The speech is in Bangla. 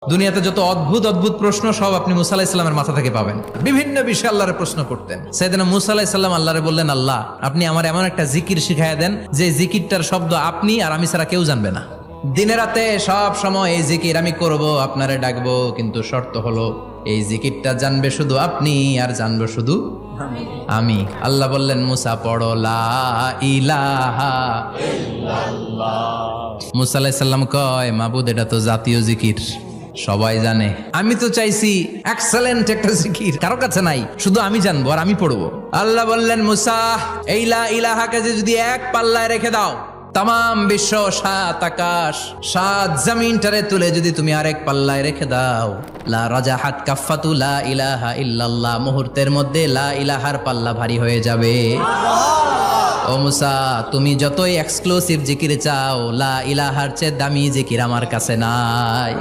দুনিয়াতে যত অদ্ভুত অদ্ভুত প্রশ্ন সব আপনি মুসা আলাইহিস সালামের মাথা থেকে পাবেন। বিভিন্ন বিষয়ে আল্লাহরে প্রশ্ন করতেন। সাইয়েদনা মুসা আলাইহিস সালাম আল্লাহরে বললেন, আল্লাহ আপনি আমার এমন একটা জিকির শিখাইয়া দেন যে জিকিরটার শব্দ আপনি আর আমি ছাড়া কেউ জানবে না। দিনে রাতে সব সময় এই জিকির আমি করব, আপনারে ডাকবো, কিন্তু শর্ত হলো এই জিকিরটা জানবে শুধু আপনি আর জানবো শুধু আমি। আল্লাহ বললেন, মুসা পড়ো লা ইলাহা ইল্লাল্লাহ। মুসা আলাইহিস সালাম কয়, মাবুদ এটা তো জাতীয় জিকির, সবাই জানে। আমি তো চাইছি এক্সেলেন্ট একটা জিকির, কারো কাছে নাই, শুধু আমি জানবো আর আমি পড়বো। আল্লাহ বললেন, মুসা এই লা ইলাহাকে যদি এক পাল্লায় রেখে দাও, তাম বিশ্ব, 7 আকাশ 7 জমিনটারে তুলে যদি তুমি আরেক পাল্লায় রেখে দাও, লা রাজাহাত কাফাতু লা ইলাহা ইল্লাল্লাহ, মুহূর্তের মধ্যে লা ইলাহার পাল্লা ভারী হয়ে যাবে। ও মুসা, তুমি যতই এক্সক্লুসিভ জিকির চাও, লা ইলাহার চেয়ে দামি জিকির আমার কাছে নাই।